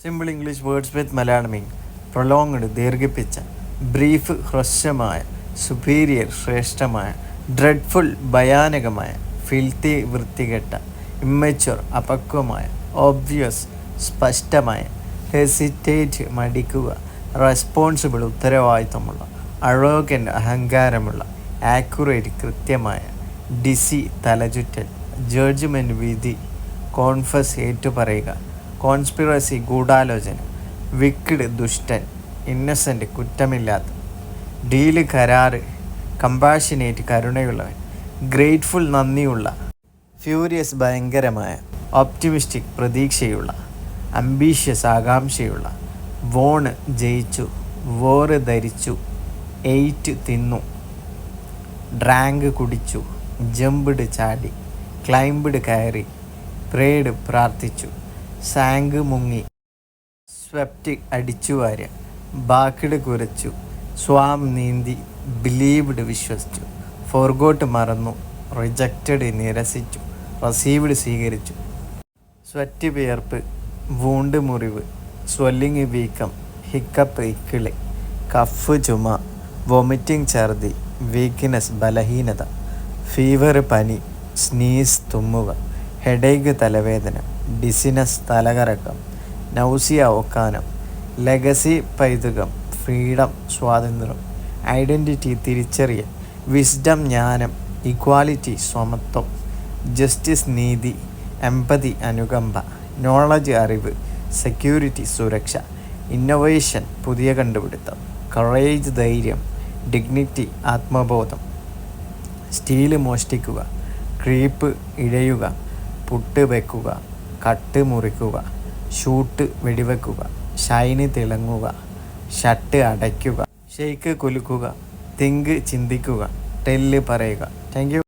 Simple English words with Malayalam meaning. Prolonged ദീർഘിപ്പിച്ച, brief ഹ്രസ്വമായ, superior ശ്രേഷ്ഠമായ, ഡ്രെഡ്ഫുൾ ഭയാനകമായ, ഫിൽത്തി വൃത്തികെട്ട, ഇമ്മച്വർ അപക്വമായ, ഓബ്വിയസ് സ്പഷ്ടമായ, ഹെസിറ്റേറ്റ് മടിക്കുക, റെസ്പോൺസിബിൾ ഉത്തരവാദിത്തമുള്ള, അറോഗൻ്റ് അഹങ്കാരമുള്ള, ആക്യുറേറ്റ് കൃത്യമായ, ഡിസി തലചുറ്റൽ, ജഡ്ജ്മെൻറ്റ് വിധി, കോൺഫസ് ഏറ്റുപറയുക, കോൺസ്പിറസി ഗൂഢാലോചന, വിക്ഡ് ദുഷ്ടൻ, ഇന്നസെൻ്റ് കുറ്റമില്ലാത്ത, ഡീല് കരാറ്, കമ്പാഷനേറ്റ് കരുണയുള്ളവൻ, ഗ്രേറ്റ്ഫുൾ നന്ദിയുള്ള, ഫ്യൂരിയസ് ഭയങ്കരമായ, ഓപ്റ്റിമിസ്റ്റിക് പ്രതീക്ഷയുള്ള, അംബീഷ്യസ് ആകാംക്ഷയുള്ള, വോണ് ജയിച്ചു, വോറ് ധരിച്ചു, എയ്റ്റ് തിന്നു, ഡ്രാങ്ക് കുടിച്ചു, ജമ്പ്ഡ് ചാടി, ക്ലൈംബ്ഡ് കയറി, പ്രേഡ് പ്രാർത്ഥിച്ചു, സാങ്ക് മുങ്ങി, സ്വെപ്റ്റ് അടിച്ചുവാരുക, ബാക്കിഡ് കുരച്ചു, സ്വാം നീന്തി, ബിലീവ്ഡ് വിശ്വസിച്ചു, ഫോർഗോട്ട് മറന്നു, റിജക്റ്റഡ് നിരസിച്ചു, റസീവ്ഡ് സ്വീകരിച്ചു, സ്വെറ്റ് വിയർപ്പ്, വൂണ്ട് മുറിവ്, സ്വെല്ലിങ് വീക്കം, ഹിക്കപ്പ് ഇക്കിളി, കഫ് ചുമ, വൊമിറ്റിംഗ് ഛർദി, വീക്ക്നെസ് ബലഹീനത, ഫീവർ പനി, സ്നീസ് തുമ്മുക, ഹെഡേക്ക് തലവേദന, ഡിസിനസ് തലകറക്കം, നൗസിയ ഒക്കാനം, ലെഗസി പൈതൃകം, ഫ്രീഡം സ്വാതന്ത്ര്യം, ഐഡൻറ്റിറ്റി തിരിച്ചറിയൽ, വിസ്ഡം ജ്ഞാനം, ഇക്വാലിറ്റി സമത്വം, ജസ്റ്റിസ് നീതി, എമ്പതി അനുകമ്പ, നോളജ് അറിവ്, സെക്യൂരിറ്റി സുരക്ഷ, ഇന്നൊവേഷൻ പുതിയ കണ്ടുപിടുത്തം, കറേജ് ധൈര്യം, ഡിഗ്നിറ്റി ആത്മബോധം, സ്റ്റീല് മോഷ്ടിക്കുക, ക്രീപ്പ് ഇഴയുക, പുട്ട് വെക്കുക, കട്ട് മുറിക്കുക, ഷൂട്ട് വെടിവെക്കുക, ഷൈന് തിളങ്ങുക, ഷട്ട് അടയ്ക്കുക, ഷെയ്ക്ക് കുലുക്കുക, തിങ്ക് ചിന്തിക്കുക, ടെല്ല് പറയുക. Thank you.